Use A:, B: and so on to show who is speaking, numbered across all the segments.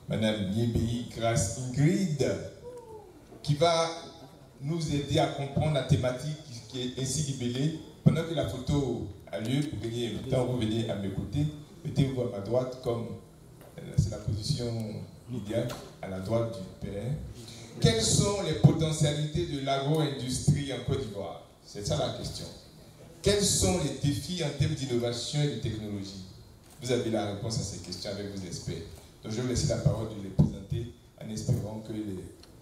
A: Madame Yébi Grace Ingrid, qui va nous aider à comprendre la thématique qui est ainsi libellée. Pendant que la photo a lieu, pour gagner le temps, vous venez à mes côtés, mettez-vous à ma droite comme c'est la position idéale, à la droite du père. Quelles sont les potentialités de l'agro-industrie en Côte d'Ivoire? C'est ça la question. Quels sont les défis en termes d'innovation et de technologie? Vous avez la réponse à ces questions avec vos experts. Donc je vais vous laisser la parole de les présenter en espérant que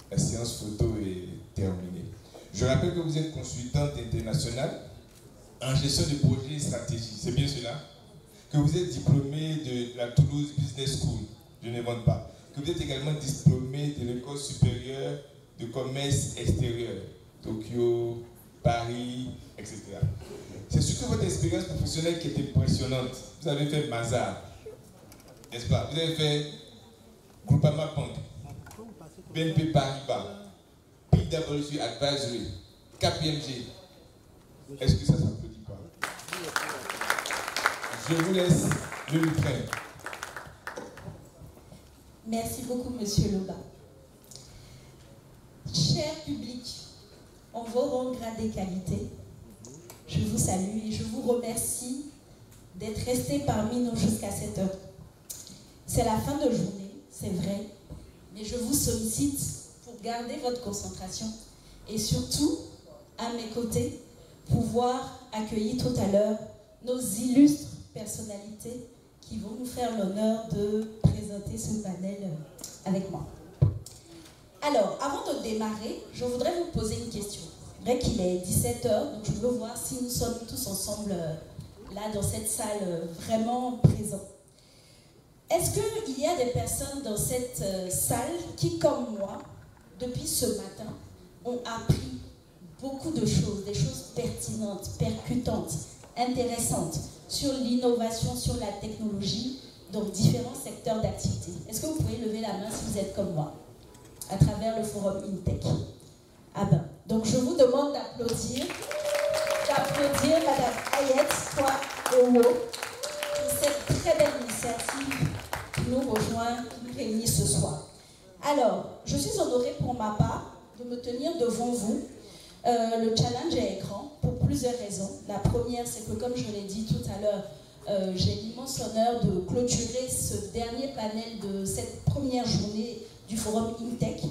A: la séance photo est terminée. Je rappelle que vous êtes consultante internationale en gestion de projets et stratégie. C'est bien cela? Que vous êtes diplômée de la Toulouse Business School. Je n'invente pas. Que vous êtes également diplômée de l'École supérieure de commerce extérieur, Tokyo, Paris, etc. C'est surtout votre expérience professionnelle qui est impressionnante. Vous avez fait Mazar, n'est-ce pas? Vous avez fait Groupama Bank, BNP Paribas, PwC Advisory, KPMG. Est-ce que ça ne s'applaudit pas? Je vous laisse le micro.
B: Merci beaucoup, Monsieur Loba. Cher public, en vos rangs, grades et qualités, je vous salue et je vous remercie d'être resté parmi nous jusqu'à cette heure. C'est la fin de journée, c'est vrai, mais je vous sollicite pour garder votre concentration et surtout, à mes côtés, pouvoir accueillir tout à l'heure nos illustres personnalités qui vont nous faire l'honneur de présenter ce panel avec moi. Alors, avant de démarrer, je voudrais vous poser une question. C'est vrai qu'il est 17 h, donc je veux voir si nous sommes tous ensemble là dans cette salle vraiment présents. Est-ce qu'il y a des personnes dans cette salle qui, comme moi, depuis ce matin, ont appris beaucoup de choses, des choses pertinentes, percutantes, intéressantes sur l'innovation, sur la technologie, dans différents secteurs d'activité? Est-ce que vous pouvez lever la main si vous êtes comme moi, à travers le forum InTech? Ah ben, donc je vous demande d'applaudir Madame Ayette Owo pour cette très belle initiative qui nous rejoint, qui nous réunit ce soir. Alors, je suis honorée pour ma part de me tenir devant vous. Le challenge est grand pour plusieurs raisons. La première, c'est que comme je l'ai dit tout à l'heure, j'ai l'immense honneur de clôturer ce dernier panel de cette première journée du forum InTech.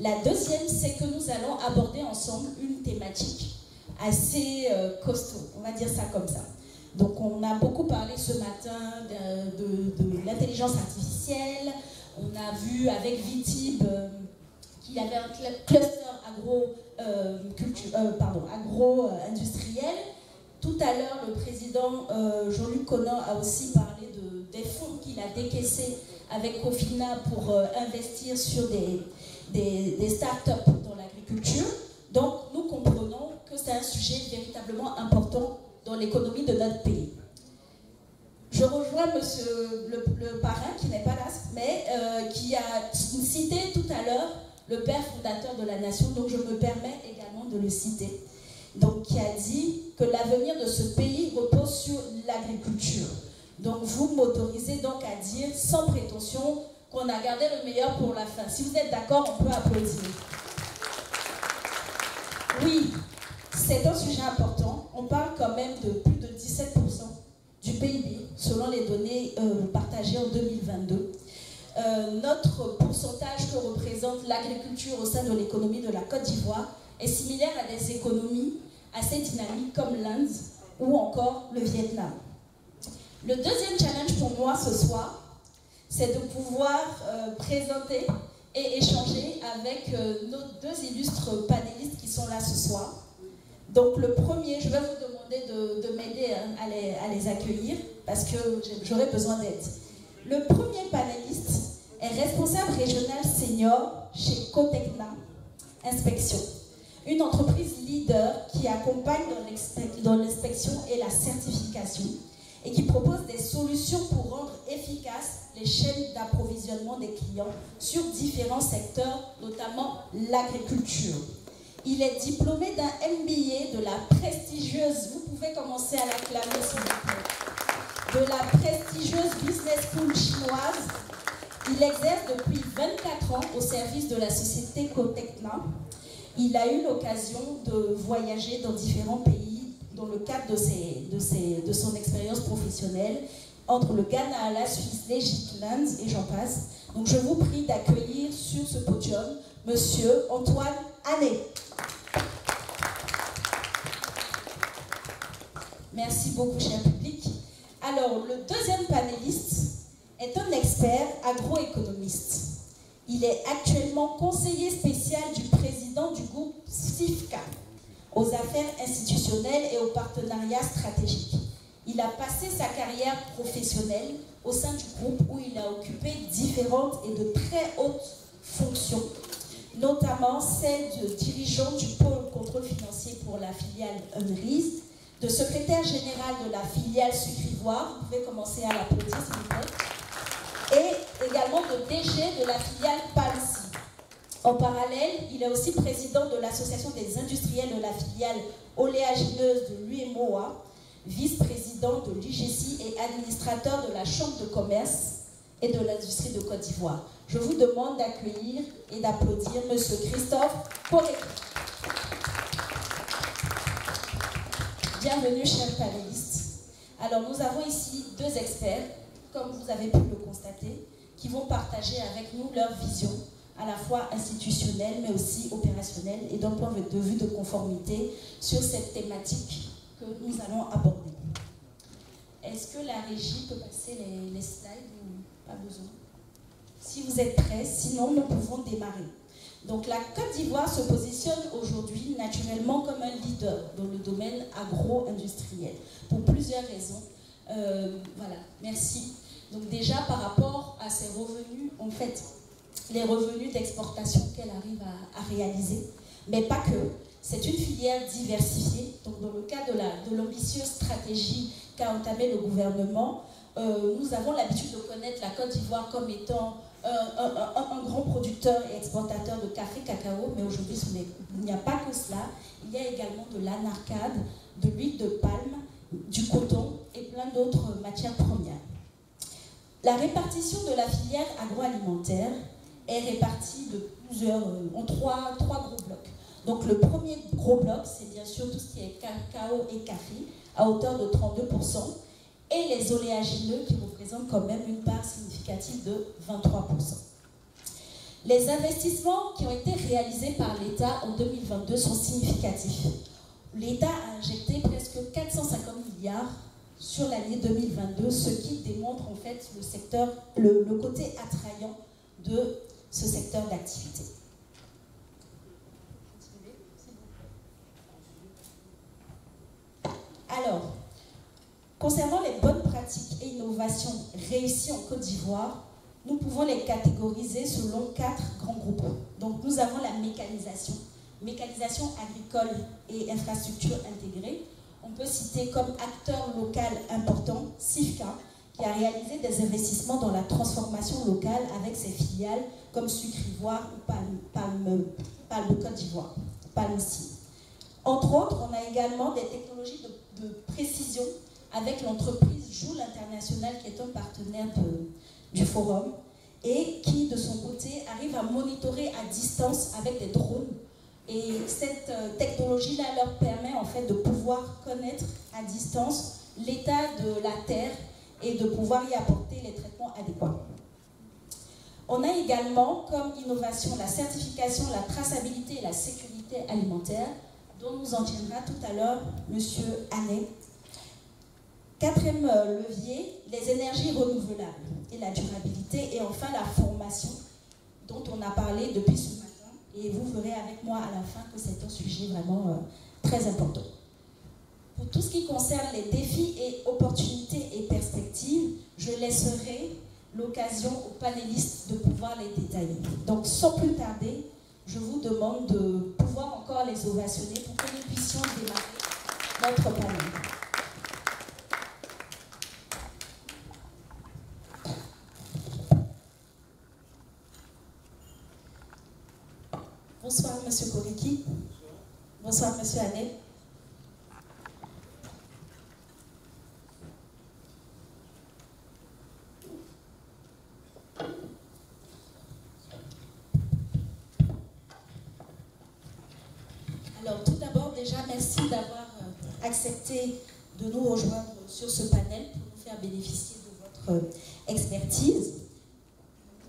B: La deuxième, c'est que nous allons aborder ensemble une thématique assez costaud, on va dire ça comme ça. Donc on a beaucoup parlé ce matin de l'intelligence artificielle. On a vu avec Vitib qu'il y avait un cluster agro-industriel. Tout à l'heure, le président Jean-Luc Conant a aussi parlé des fonds qu'il a décaissés avec Cofina pour investir sur des start-up dans l'agriculture. Donc, nous comprenons que c'est un sujet véritablement important dans l'économie de notre pays. Je rejoins monsieur le parrain, qui n'est pas là, mais qui a cité tout à l'heure le père fondateur de la nation, donc je me permets également de le citer. Donc, qui a dit que l'avenir de ce pays repose sur l'agriculture. Donc, vous m'autorisez donc à dire, sans prétention, qu'on a gardé le meilleur pour la fin. Si vous êtes d'accord, on peut applaudir. Oui, c'est un sujet important. On parle quand même de plus de 17% du PIB, selon les données partagées en 2022. Notre pourcentage que représente l'agriculture au sein de l'économie de la Côte d'Ivoire est similaire à des économies assez dynamiques comme l'Inde ou encore le Vietnam. Le deuxième challenge pour moi ce soir, c'est de pouvoir présenter et échanger avec nos deux illustres panélistes qui sont là ce soir. Donc le premier, je vais vous demander de m'aider à les accueillir parce que j'aurai besoin d'aide. Le premier panéliste est responsable régional senior chez Cotecna Inspection, une entreprise leader qui accompagne dans l'inspection et la certification et qui propose des solutions pour rendre efficaces les chaînes d'approvisionnement des clients sur différents secteurs, notamment l'agriculture. Il est diplômé d'un MBA de la prestigieuse, vous pouvez commencer à l'acclamer s'il vous plaît, de la prestigieuse Business School chinoise. Il exerce depuis 24 ans au service de la société Cotecna. Il a eu l'occasion de voyager dans différents pays dans le cadre de son expérience professionnelle, entre le Ghana, la Suisse, l'Égypte, l'Inde et j'en passe. Donc je vous prie d'accueillir sur ce podium Monsieur Antoine Ané. Merci beaucoup, cher public. Alors, le deuxième panéliste est un expert agroéconomiste. Il est actuellement conseiller spécial du président du groupe SIFCA aux affaires institutionnelles et aux partenariats stratégiques. Il a passé sa carrière professionnelle au sein du groupe où il a occupé différentes et de très hautes fonctions, notamment celle de dirigeant du pôle contrôle financier pour la filiale Unrease, de secrétaire général de la filiale Sucrivoire, vous pouvez commencer à l'applaudir s'il vous plaît, et également de DG de la filiale Palsy. En parallèle, il est aussi président de l'association des industriels de la filiale oléagineuse de l'UMOA, vice-président de l'UGC et administrateur de la Chambre de commerce et de l'industrie de Côte d'Ivoire. Je vous demande d'accueillir et d'applaudir M. Christophe Koréki. Bienvenue, chers panélistes. Alors, nous avons ici deux experts, comme vous avez pu le constater, qui vont partager avec nous leur vision, à la fois institutionnelle, mais aussi opérationnelle, et d'un point de vue de conformité sur cette thématique que nous allons aborder. Est-ce que la régie peut passer les slides ou pas besoin? Si vous êtes prêts, sinon nous pouvons démarrer. Donc la Côte d'Ivoire se positionne aujourd'hui naturellement comme un leader dans le domaine agro-industriel, pour plusieurs raisons. Voilà, merci. Donc déjà par rapport à ses revenus, en fait, les revenus d'exportation qu'elle arrive à réaliser, mais pas que. C'est une filière diversifiée. Donc dans le cadre de l'ambitieuse stratégie qu'a entamé le gouvernement, nous avons l'habitude de connaître la Côte d'Ivoire comme étant un grand producteur et exportateur de café, cacao, mais aujourd'hui il n'y a pas que cela. Il y a également de l'anarcade, de l'huile de palme, du coton et plein d'autres matières premières. La répartition de la filière agroalimentaire est répartie en trois gros blocs. Donc le premier gros bloc, c'est bien sûr tout ce qui est cacao et café, à hauteur de 32%, et les oléagineux qui représentent quand même une part significative de 23%. Les investissements qui ont été réalisés par l'État en 2022 sont significatifs. L'État a injecté presque 450 milliards sur l'année 2022, ce qui démontre en fait le côté attrayant de ce secteur d'activité. Alors, concernant les bonnes pratiques et innovations réussies en Côte d'Ivoire, nous pouvons les catégoriser selon 4 grands groupes. Donc nous avons la mécanisation agricole et infrastructure intégrée. On peut citer comme acteur local important SIFCA, qui a réalisé des investissements dans la transformation locale avec ses filiales comme Sucrivoire ou Palme Côte d'Ivoire, Palmcy. Entre autres, on a également des technologies de précision avec l'entreprise Joule International, qui est un partenaire du forum, et qui, de son côté, arrive à monitorer à distance avec des drones. Et cette technologie-là leur permet en fait de pouvoir connaître à distance l'état de la terre et de pouvoir y apporter les traitements adéquats. On a également comme innovation la certification, la traçabilité et la sécurité alimentaire, dont nous en tiendra tout à l'heure M. Ané. Quatrième levier, les énergies renouvelables et la durabilité, et enfin la formation, dont on a parlé depuis ce matin, et vous verrez avec moi à la fin que c'est un sujet vraiment très important. Pour tout ce qui concerne les défis et opportunités et perspectives, je laisserai l'occasion aux panélistes de pouvoir les détailler. Donc sans plus tarder, je vous demande de pouvoir encore les ovationner pour que nous puissions démarrer notre panel. Bonsoir, M. Koréki. Bonsoir, M. Ané. déjà, merci d'avoir accepté de nous rejoindre sur ce panel pour nous faire bénéficier de votre expertise.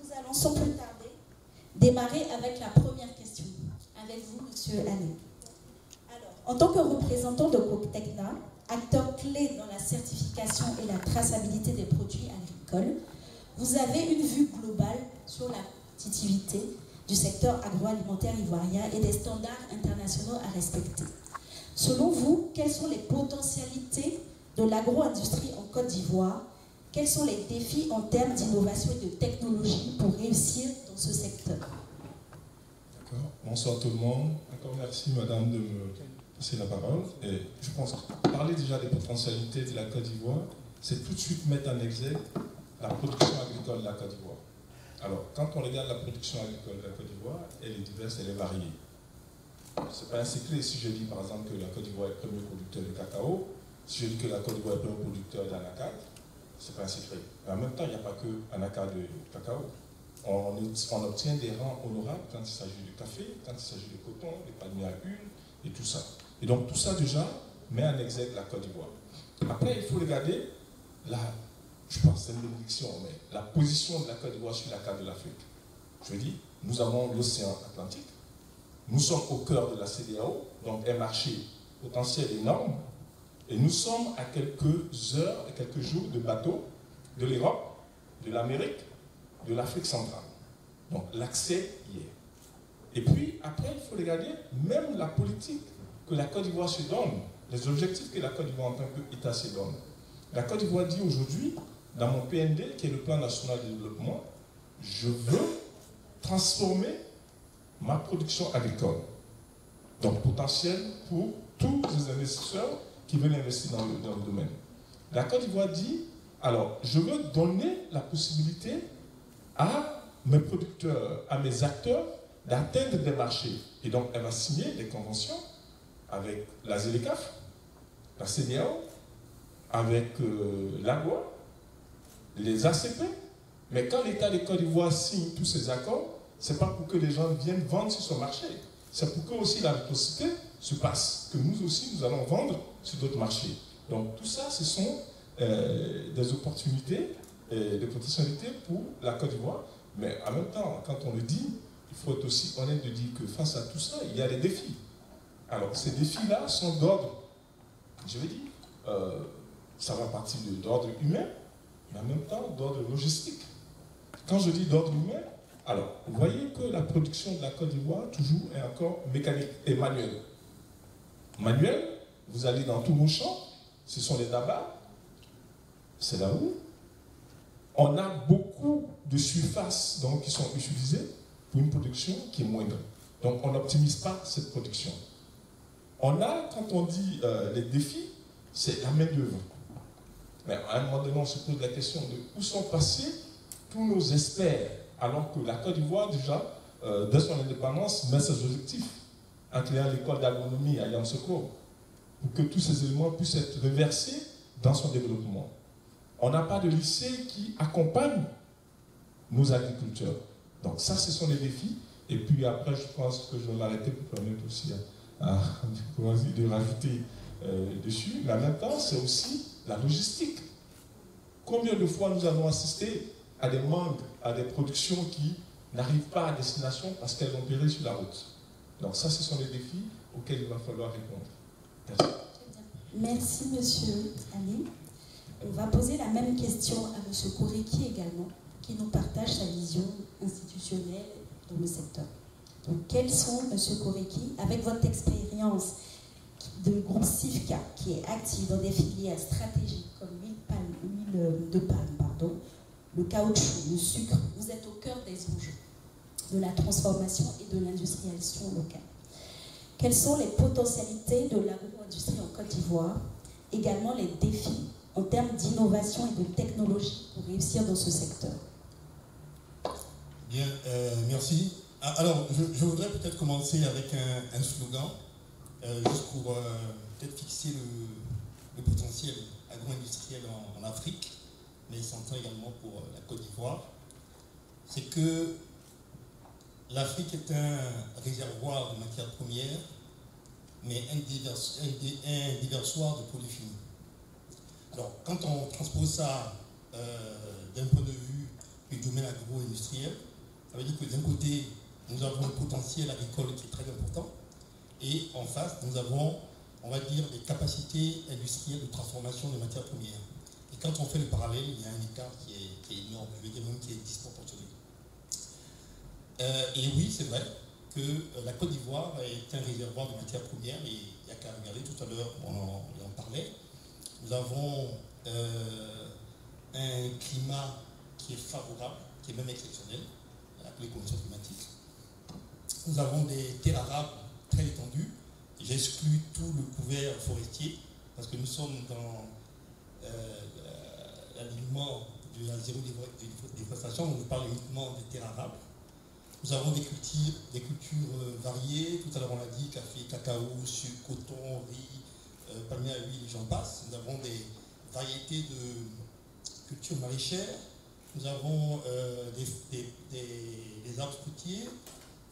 B: Nous allons sans plus tarder démarrer avec la première question. Avec vous, Monsieur Alain. Alors, en tant que représentant de Coptecna, acteur clé dans la certification et la traçabilité des produits agricoles, vous avez une vue globale sur la compétitivité du secteur agroalimentaire ivoirien et des standards internationaux à respecter. Selon vous, quelles sont les potentialités de l'agro-industrie en Côte d'Ivoire? Quels sont les défis en termes d'innovation et de technologie pour réussir dans ce secteur?
C: D'accord. Bonsoir tout le monde. Encore merci madame de me passer la parole. Et je pense que parler déjà des potentialités de la Côte d'Ivoire, c'est tout de suite mettre en exergue la production agricole de la Côte d'Ivoire. Alors, quand on regarde la production agricole de la Côte d'Ivoire, elle est diverse, elle est variée. Ce n'est pas un secret si je dis par exemple que la Côte d'Ivoire est le premier producteur de cacao, si je dis que la Côte d'Ivoire est le premier producteur d'anacarde, ce n'est pas un secret. Mais en même temps, il n'y a pas que anacarde de cacao. On obtient des rangs honorables quand il s'agit de café, quand il s'agit de coton, des palmiers à huile et tout ça. Et donc tout ça déjà met en exergue la Côte d'Ivoire. Après, il faut regarder je pense, c'est une bénédiction, mais la position de la Côte d'Ivoire sur la carte de l'Afrique. Je dis, nous avons l'océan Atlantique, nous sommes au cœur de la CEDEAO, donc un marché potentiel énorme, et nous sommes à quelques heures et quelques jours de bateau de l'Europe, de l'Amérique, de l'Afrique centrale. Donc l'accès y est. Et puis après, il faut regarder même la politique que la Côte d'Ivoire se donne, les objectifs que la Côte d'Ivoire en tant qu'État se donne. La Côte d'Ivoire dit aujourd'hui, dans mon PND, qui est le plan national de développement, je veux transformer ma production agricole. Donc potentiel pour tous les investisseurs qui veulent investir dans le domaine. La Côte d'Ivoire dit, alors, je veux donner la possibilité à mes producteurs, à mes acteurs, d'atteindre des marchés. Et donc, elle va signer des conventions avec la ZLECAf, la CEDEAO, avec l'AGOA, les ACP. Mais quand l'État de Côte d'Ivoire signe tous ces accords, ce n'est pas pour que les gens viennent vendre sur son marché. C'est pour que aussi la réciprocité se passe, que nous aussi, nous allons vendre sur d'autres marchés. Donc tout ça, ce sont des opportunités, des potentialités pour la Côte d'Ivoire. Mais en même temps, quand on le dit, il faut être aussi honnête de dire que face à tout ça, il y a des défis. Alors ces défis-là sont d'ordre, je vais dire, ça va partir d'ordre humain, mais en même temps d'ordre logistique. Quand je dis d'ordre humain, alors vous voyez que la production de la Côte d'Ivoire toujours est encore mécanique et manuelle. Manuel, vous allez dans tous nos champs, ce sont les tabacs, c'est là où on a beaucoup de surfaces donc, qui sont utilisées pour une production qui est moindre. Donc on n'optimise pas cette production. On a, quand on dit les défis, c'est la main-d'œuvre. Mais à un moment donné, on se pose la question de où sont passés tous nos experts, alors que la Côte d'Ivoire, déjà, dès son indépendance, met ses objectifs en créant l'école d'agronomie à Yamoussoukro, pour que tous ces éléments puissent être reversés dans son développement. On n'a pas de lycée qui accompagne nos agriculteurs. Donc ça, ce sont les défis. Et puis après, je pense que je vais m'arrêter pour permettre aussi de rajouter dessus. Mais en même temps, c'est aussi la logistique. Combien de fois nous avons assisté à des manques, à des productions qui n'arrivent pas à destination parce qu'elles vont périr sur la route. Donc ça, ce sont les défis auxquels il va falloir répondre. Merci.
B: Merci, Monsieur Ali. On va poser la même question à Monsieur Koreki également, qui nous partage sa vision institutionnelle dans le secteur. Donc, quels sont, Monsieur Koreki, avec votre expérience de groupe CIFCA, qui est actif dans des filières stratégiques comme l'huile de palme, le caoutchouc, le sucre, vous êtes au cœur des enjeux de la transformation et de l'industrialisation locale. Quelles sont les potentialités de l'agro-industrie en Côte d'Ivoire, également les défis en termes d'innovation et de technologie pour réussir dans ce secteur?
D: Bien, merci. Alors, je voudrais peut-être commencer avec un slogan, juste pour peut-être fixer le potentiel agro-industriel en Afrique, mais il s'entend également pour la Côte d'Ivoire. C'est que l'Afrique est un réservoir de matières premières mais un déversoir de produits finis. Alors, quand on transpose ça d'un point de vue du domaine agro-industriel, ça veut dire que d'un côté, nous avons un potentiel agricole qui est très important, et en face, nous avons, on va dire, des capacités industrielles de transformation de matières premières. Et quand on fait le parallèle, il y a un écart qui est énorme, je vais dire même qui est disproportionné. Et oui, c'est vrai que la Côte d'Ivoire est un réservoir de matières premières, et il n'y a qu'à regarder, tout à l'heure on en parlait. Nous avons un climat qui est favorable, qui est même exceptionnel, avec les conditions climatiques. Nous avons des terres arables très étendues. J'exclus tout le couvert forestier, parce que nous sommes dans l'alignement de la zéro déforestation, donc je parle uniquement des terres arables. Nous avons des cultures variées, tout à l'heure on l'a dit, café, cacao, sucre, coton, riz, palmier à huile, j'en passe. Nous avons des variétés de cultures maraîchères, nous avons des arbres fruitiers,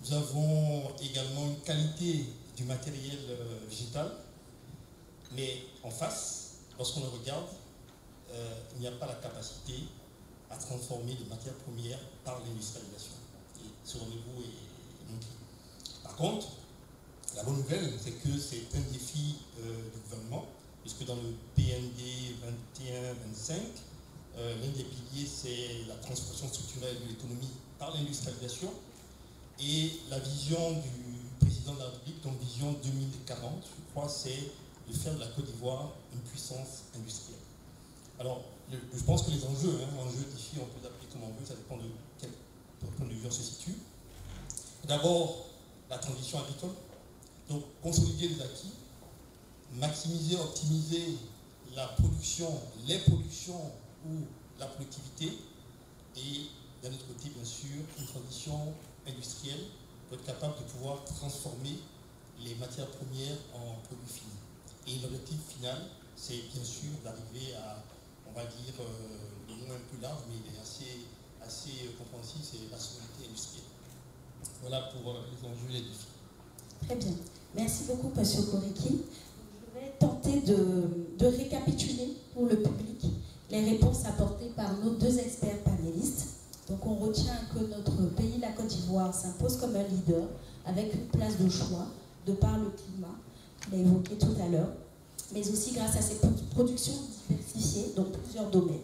D: nous avons également une qualité du matériel végétal, mais en face, lorsqu'on le regarde, il n'y a pas la capacité à transformer les matières premières par l'industrialisation. Et ce rendez-vous est montré. Par contre, la bonne nouvelle, c'est que c'est un défi du gouvernement, puisque dans le PND 21-25, l'un des piliers, c'est la transformation structurelle de l'économie par l'industrialisation. Et la vision du président de la République, donc vision 2040, je crois, c'est de faire de la Côte d'Ivoire une puissance industrielle. Alors, je pense que les enjeux, défis, on peut l'appeler comme on veut, ça dépend de quel point de vue on se situe. D'abord, la transition agricole. Donc, consolider les acquis, maximiser, optimiser la production, les productions ou la productivité, et d'un autre côté, bien sûr, une transition industrielle pour être capable de pouvoir transformer les matières premières en produits finis. Et l'objectif final, c'est bien sûr d'arriver à, on va dire, le nom un peu large, mais il est assez compréhensible, c'est la souveraineté industrielle. Voilà pour les enjeux et les défis.
B: Très bien. Merci beaucoup, M. Koriki. Je vais tenter de récapituler pour le public les réponses apportées par nos deux experts panélistes. Donc on retient que notre pays, la Côte d'Ivoire, s'impose comme un leader avec une place de choix de par le climat, qu'il a évoqué tout à l'heure, mais aussi grâce à ses productions diversifiées dans plusieurs domaines.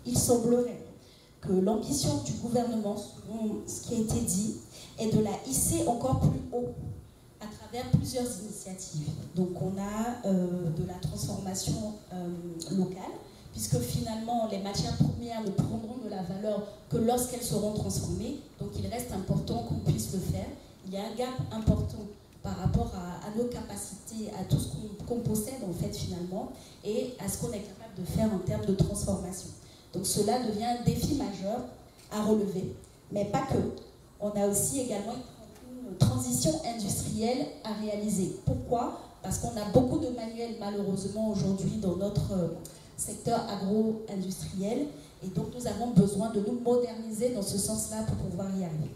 B: Il semblerait que l'ambition du gouvernement, selon ce qui a été dit, est de la hisser encore plus haut à travers plusieurs initiatives. Donc on a de la transformation locale, puisque finalement les matières premières ne prendront de la valeur que lorsqu'elles seront transformées. Donc il reste important qu'on puisse le faire. Il y a un gap important par rapport à nos capacités, à tout ce qu'on possède en fait finalement, et à ce qu'on est capable de faire en termes de transformation. Donc cela devient un défi majeur à relever, mais pas que. On a aussi également une transition industrielle à réaliser. Pourquoi? Parce qu'on a beaucoup de manuels malheureusement aujourd'hui dans notre secteur agro-industriel, et donc nous avons besoin de nous moderniser dans ce sens-là pour pouvoir y arriver.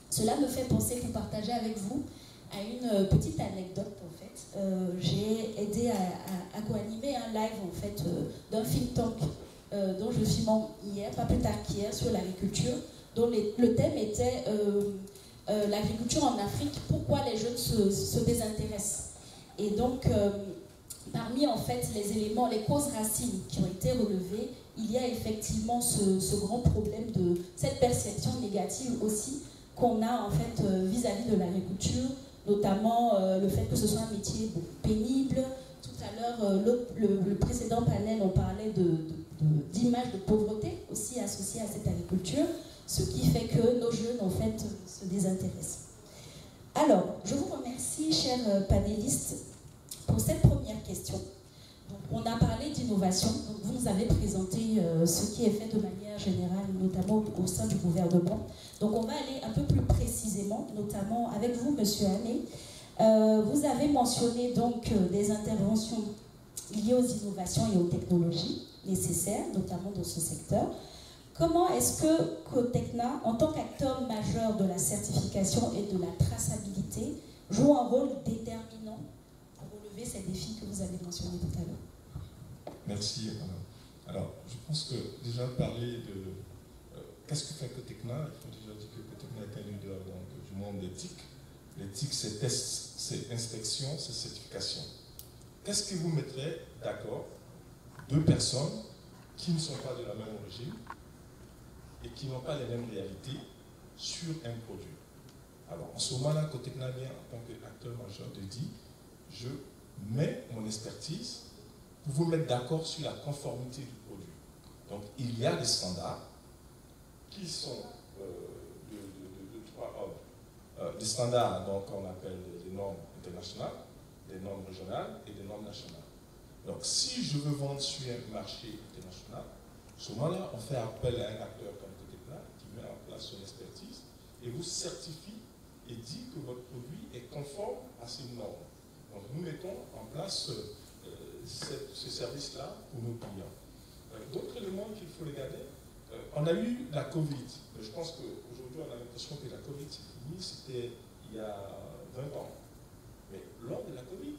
B: Cela me fait penser, pour partager avec vous, à une petite anecdote en fait. J'ai aidé à co-animer un live en fait d'un think tank dont je suis membre hier, pas plus tard qu'hier, sur l'agriculture, dont le thème était l'agriculture en Afrique, pourquoi les jeunes se désintéressent. Et donc, parmi en fait les éléments, les causes racines qui ont été relevées, il y a effectivement ce grand problème de cette perception négative aussi qu'on a en fait vis-à-vis de l'agriculture, notamment le fait que ce soit un métier pénible. Tout à l'heure, le précédent panel, on parlait d'image de pauvreté aussi associée à cette agriculture, ce qui fait que nos jeunes en fait se désintéressent. Alors, je vous remercie, chers panélistes, pour cette première question. Donc, on a parlé d'innovation, donc vous nous avez présenté ce qui est fait de manière générale, notamment au sein du gouvernement. Donc on va aller un peu plus précisément, notamment avec vous, Monsieur Ané. Vous avez mentionné donc des interventions liées aux innovations et aux technologies nécessaires, notamment dans ce secteur. Comment est-ce que Cotecna, en tant qu'acteur majeur de la certification et de la traçabilité, joue un rôle déterminant pour relever ces défis que vous avez mentionnés tout à l'heure?
C: Merci. Alors, je pense que déjà parler de qu'est-ce que fait Cotecna, il faut déjà dire que Cotecna est un leader du monde d'éthique. L'éthique, c'est test, c'est inspection, c'est certification. Qu'est-ce qui vous mettrait d'accord deux personnes qui ne sont pas de la même origine et qui n'ont pas les mêmes réalités sur un produit? Alors, en ce moment-là, Cotecna vient en tant qu'acteur majeur de dire, je mets mon expertise pour vous mettre d'accord sur la conformité du produit. Donc, il y a des standards qui sont de trois ordres. Des standards qu'on appelle des normes internationales, des normes régionales et des normes nationales. Donc, si je veux vendre sur un marché international, à ce moment-là, on fait appel à un acteur comme Cotecna qui met en place son expertise et vous certifie et dit que votre produit est conforme à ces normes. Donc, nous mettons en place ce service-là pour nos clients. D'autres éléments qu'il faut regarder, on a eu la Covid. Je pense qu'aujourd'hui, on a l'impression que la Covid, c'est fini. C'était il y a 20 ans. Mais lors de la Covid,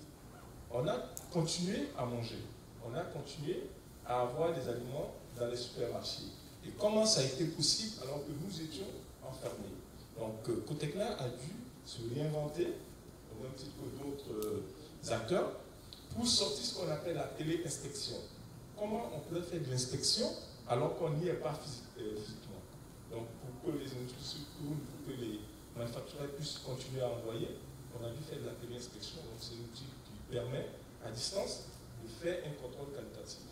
C: on a continué à manger. On a continué à avoir des aliments dans les supermarchés. Et comment ça a été possible alors que nous étions enfermés? Donc, Cotecna a dû se réinventer, au même titre que d'autres acteurs, pour sortir ce qu'on appelle la télé-inspection. Comment on peut faire de l'inspection alors qu'on n'y est pas physiquement? Donc, pour que les industries tournent, pour que les manufacturiers puissent continuer à envoyer, on a dû faire de la télé-inspection. Donc, c'est un outil qui permet, à distance, de faire un contrôle qualitatif.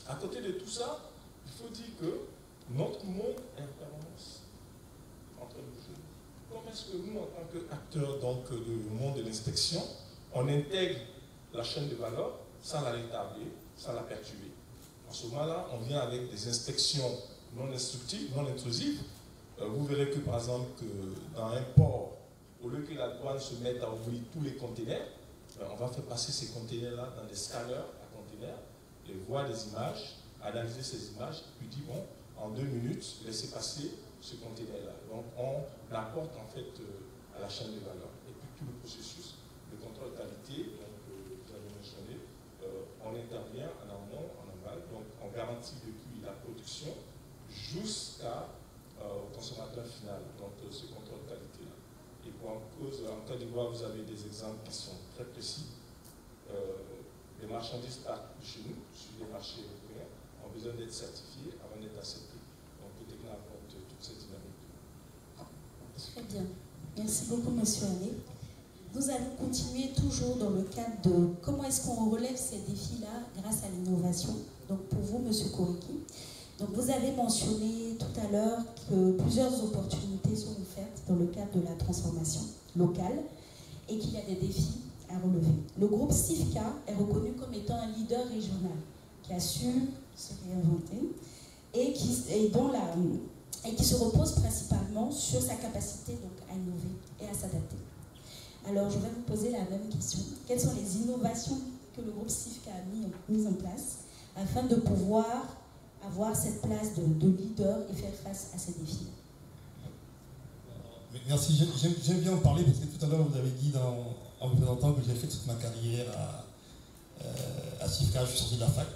C: À côté de tout ça, il faut dire que notre monde est en permanence entre nous. Comment est-ce que nous, en tant qu'acteurs du monde de l'inspection, on intègre la chaîne de valeur sans la rétablir, sans la perturber? En ce moment-là, on vient avec des inspections non instructives, non intrusives. Vous verrez que, par exemple, que dans un port, au lieu que la douane se mette à ouvrir tous les conteneurs, on va faire passer ces conteneurs-là dans des scanners à conteneurs et voir des images, analyser ces images, puis dire, bon, en 2 minutes, laissez passer ce conteneur-là. Donc, on apporte en fait à la chaîne de valeur. Et puis tout le processus de contrôle qualité, donc, vous avez mentionné, on intervient en amont, en aval, donc on garantit depuis la production jusqu'au consommateur final, donc ce contrôle qualité-là. Et pour en Côte d'Ivoire, vous avez des exemples qui sont très précis. Les marchandises partent chez nous, sur les marchés européens, ont besoin d'être certifiés avant d'être acceptés. Donc, Cotecna apporte toute cette dynamique.
B: Très bien. Merci beaucoup, monsieur Allé. Nous allons continuer toujours dans le cadre de comment est-ce qu'on relève ces défis-là grâce à l'innovation. Donc, pour vous, monsieur Koriki, donc vous avez mentionné tout à l'heure que plusieurs opportunités sont offertes dans le cadre de la transformation locale et qu'il y a des défis à relever. Le groupe SIFCA est reconnu comme étant un leader régional qui a su se réinventer et qui se repose principalement sur sa capacité donc, à innover et à s'adapter. Alors, je vais vous poser la même question. Quelles sont les innovations que le groupe SIFCA a mis en place afin de pouvoir avoir cette place de leader et faire face à ces défis?
D: Merci, j'aime bien en parler parce que tout à l'heure vous avez dit en me présentant que j'ai fait toute ma carrière à SIFCA. Je suis sorti de la fac,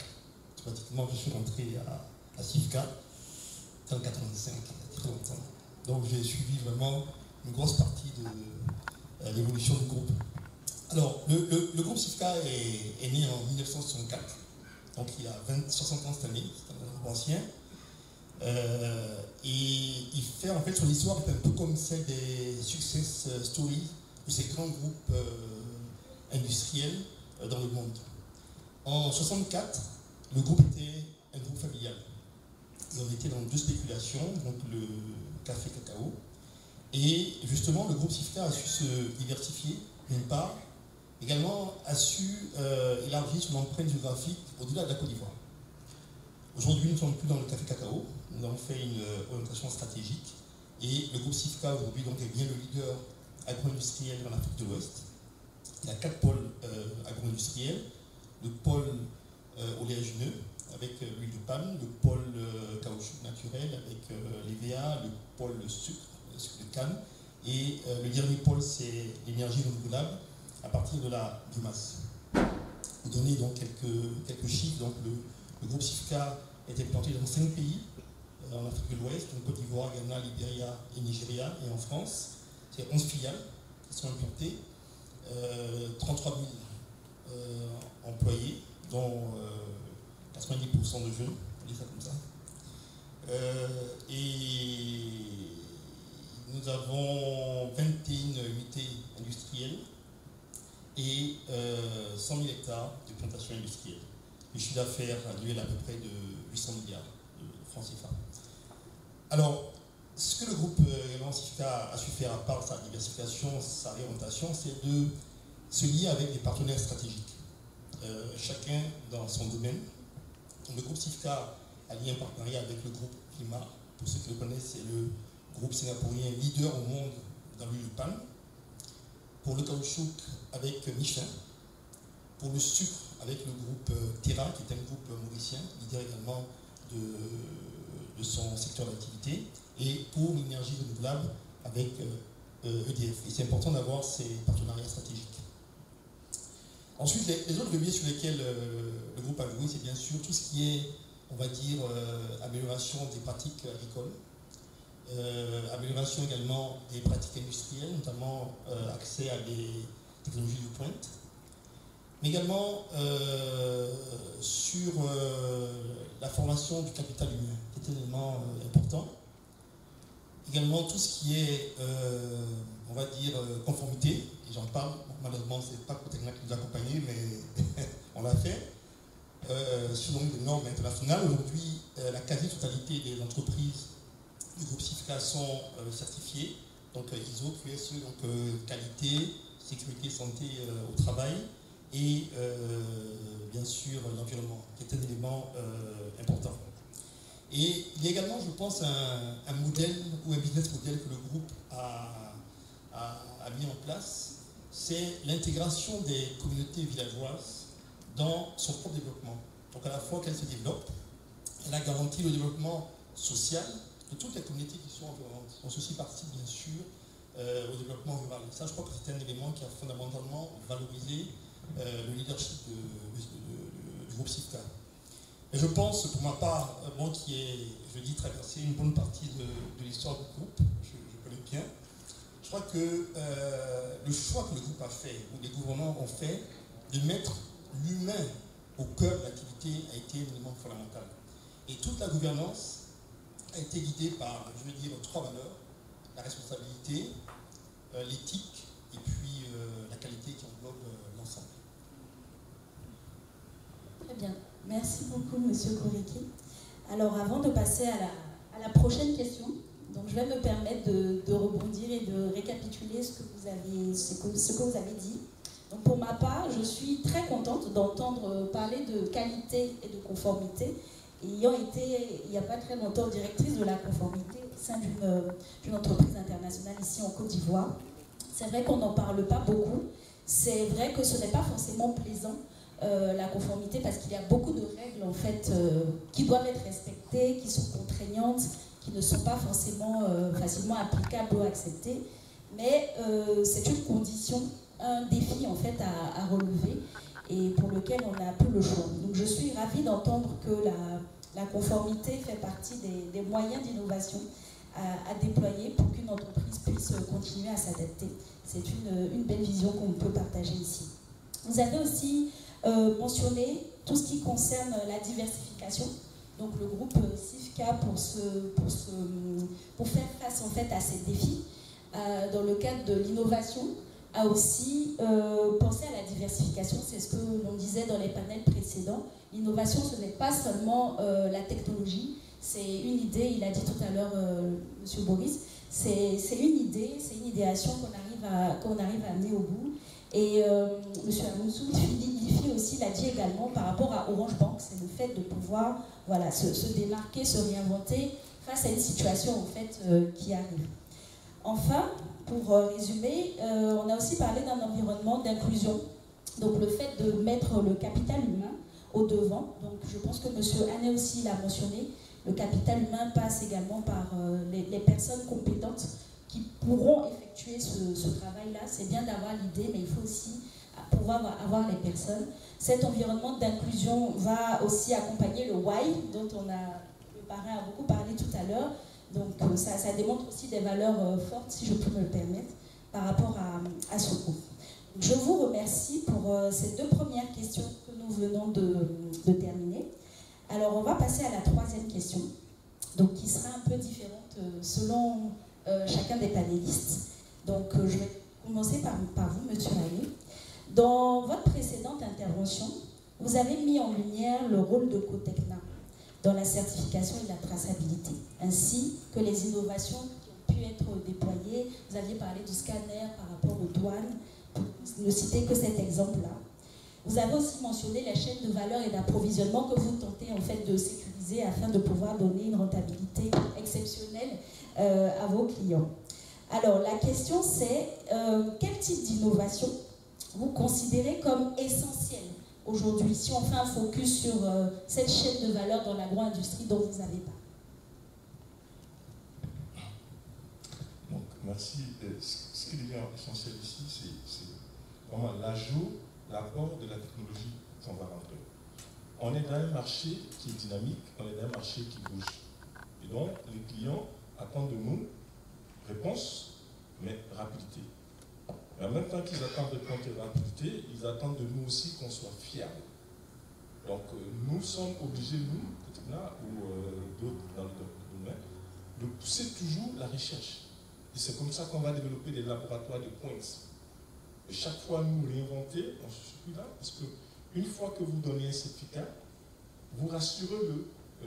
D: pratiquement je suis rentré à SIFCA en 1985, il y a très longtemps. Donc j'ai suivi vraiment une grosse partie de l'évolution du groupe. Alors le groupe SIFCA est né en 1964, donc il y a 60 ans cette année, c'est un groupe ancien. Et il fait en fait son histoire est un peu comme celle des success stories de ces grands groupes industriels dans le monde. En 1964, le groupe était un groupe familial. Ils étaient dans 2 spéculations, donc le café cacao. Et justement, le groupe SIFCA a su se diversifier, d'une part, également a su élargir son empreinte géographique au-delà de la Côte d'Ivoire. Aujourd'hui, nous ne sommes plus dans le café cacao, nous avons fait une orientation stratégique et le groupe SIFCA aujourd'hui donc, est bien le leader agro-industriel en Afrique de l'Ouest. Il y a 4 pôles agro-industriels, le pôle oléagineux avec l'huile de palme, le pôle caoutchouc naturel avec l'EVA, le pôle sucre de canne et le dernier pôle c'est l'énergie renouvelable à partir de la biomasse. Vous donnez donc quelques chiffres. Donc le groupe SIFCA est implanté dans 5 pays, en Afrique de l'Ouest, en Côte d'Ivoire, Ghana, Libéria et Nigeria, et en France. C'est 11 filiales qui sont implantées, 33 000 employés, dont 90% de jeunes, on dit ça comme ça. Et nous avons 21 unités industrielles et 100 000 hectares de plantations industrielles. Le chiffre d'affaires annuel à peu près de 800 milliards de francs CFA. Alors, ce que le groupe SIFCA a su faire, à part sa diversification, sa réorientation, c'est de se lier avec des partenaires stratégiques, chacun dans son domaine. Le groupe SIFCA a lié un partenariat avec le groupe Climat. Pour ceux qui le connaissent, c'est le groupe singapourien leader au monde dans l'huile de palme. Pour le caoutchouc avec Michelin. Pour le sucre avec le groupe Terra, qui est un groupe mauricien, leader également de son secteur d'activité. Et pour l'énergie renouvelable avec EDF. Et c'est important d'avoir ces partenariats stratégiques. Ensuite, les autres leviers sur lesquels le groupe a joué, c'est bien sûr tout ce qui est, on va dire, amélioration des pratiques agricoles, amélioration également des pratiques industrielles, notamment accès à des technologies de pointe, mais également sur la formation du capital humain, qui est un élément important. Également tout ce qui est, on va dire, conformité, et j'en parle, malheureusement c'est pas Cotecna qui nous a accompagnés, mais on l'a fait, sur des normes internationales. Aujourd'hui, la quasi-totalité des entreprises du groupe SIFCA sont certifiées, donc ISO, QSE, donc qualité, sécurité, santé au travail, et bien sûr l'environnement, qui est un élément important. Et il y a également, je pense, un modèle ou un business model que le groupe a mis en place, c'est l'intégration des communautés villageoises dans son propre développement. Donc à la fois qu'elle se développe, elle a garanti le développement social de toutes les communautés qui sont environnantes. Donc ceci participe bien sûr au développement rural. Ça, je crois que c'est un élément qui a fondamentalement valorisé le leadership du groupe SIFCA. Et je pense, pour ma part, moi qui ai, je dis, traversé une bonne partie de l'histoire du groupe, je connais bien, je crois que le choix que le groupe a fait, ou les gouvernements ont fait, de mettre l'humain au cœur de l'activité a été un élément fondamental. Et toute la gouvernance a été guidée par, je veux dire, 3 valeurs: la responsabilité, l'éthique et puis la qualité qui englobe l'ensemble.
B: Très bien. Merci beaucoup, Monsieur Koriki. Alors, avant de passer à la prochaine question, donc je vais me permettre de rebondir et de récapituler ce que vous avez dit. Donc, pour ma part, je suis très contente d'entendre parler de qualité et de conformité, ayant été, il n'y a pas très longtemps, directrice de la conformité au sein d'une entreprise internationale ici en Côte d'Ivoire. C'est vrai qu'on n'en parle pas beaucoup. C'est vrai que ce n'est pas forcément plaisant, la conformité, parce qu'il y a beaucoup de règles en fait qui doivent être respectées, qui sont contraignantes, qui ne sont pas forcément facilement applicables ou acceptées, mais c'est une condition, un défi en fait à relever et pour lequel on n'a plus le choix. Donc je suis ravie d'entendre que la conformité fait partie des moyens d'innovation à déployer pour qu'une entreprise puisse continuer à s'adapter. C'est une belle vision qu'on peut partager ici. Vous avez aussi mentionné tout ce qui concerne la diversification. Donc le groupe SIFCA, pour faire face en fait à ces défis, dans le cadre de l'innovation, a aussi pensé à la diversification. C'est ce que l'on disait dans les panels précédents. L'innovation, ce n'est pas seulement la technologie, c'est une idée, il a dit tout à l'heure M. Boris, c'est une idée, c'est une idéation qu'on arrive à amener au bout. Et M. Amoussou, il aussi l'a dit également par rapport à Orange Bank, c'est le fait de pouvoir se démarquer, se réinventer face à une situation en fait, qui arrive. Enfin, pour résumer, on a aussi parlé d'un environnement d'inclusion, donc le fait de mettre le capital humain au devant. Donc je pense que M. Ané aussi l'a mentionné, le capital humain passe également par les personnes compétentes qui pourront effectivement d'effectuer ce travail-là. C'est bien d'avoir l'idée, mais il faut aussi pouvoir avoir les personnes. Cet environnement d'inclusion va aussi accompagner le why, dont le parrain a beaucoup parlé tout à l'heure. Donc ça démontre aussi des valeurs fortes, si je peux me le permettre, par rapport à ce groupe. Je vous remercie pour ces deux premières questions que nous venons de terminer. Alors on va passer à la troisième question, donc qui sera un peu différente selon chacun des panélistes. Donc je vais commencer par vous, Monsieur Allais. Dans votre précédente intervention, vous avez mis en lumière le rôle de Cotecna dans la certification et la traçabilité, ainsi que les innovations qui ont pu être déployées. Vous aviez parlé du scanner par rapport aux douanes, pour ne citer que cet exemple-là. Vous avez aussi mentionné la chaîne de valeur et d'approvisionnement que vous tentez en fait de sécuriser afin de pouvoir donner une rentabilité exceptionnelle à vos clients. Alors la question c'est quel type d'innovation vous considérez comme essentielle aujourd'hui, si on fait un focus sur cette chaîne de valeur dans l'agro-industrie dont vous avez parlé?
C: Donc, merci. Ce qui devient essentiel ici, c'est vraiment l'ajout, l'apport de la technologie qu'on va rentrer. On est dans un marché qui est dynamique, on est dans un marché qui bouge. Et donc, les clients attendent de nous réponse, mais rapidité. Et en même temps qu'ils attendent réponse et rapidité, ils attendent de nous aussi qu'on soit fiables. Donc, nous sommes obligés, nous, là, ou d'autres dans le domaine, de pousser toujours la recherche. Et c'est comme ça qu'on va développer des laboratoires de points. Et chaque fois, nous réinventer, on se suit là, parce qu'une fois que vous donnez un certificat, vous rassurez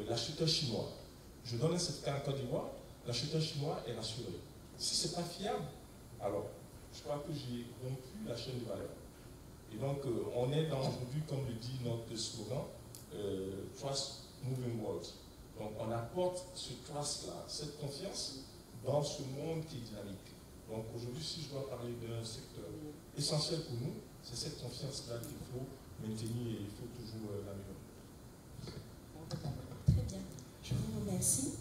C: l'acheteur chinois. Je donne un certificat en Côte d'Ivoire, l'acheteur chinois est rassuré. Si ce n'est pas fiable, alors je crois que j'ai rompu la chaîne de valeur. Et donc, on est dans aujourd'hui, comme le dit notre slogan, Trust Moving World. Donc, on apporte ce trust-là, cette confiance dans ce monde qui est dynamique. Donc, aujourd'hui, si je dois parler d'un secteur essentiel pour nous, c'est cette confiance-là qu'il faut maintenir et il faut toujours l'améliorer.
B: Très bien, je vous remercie.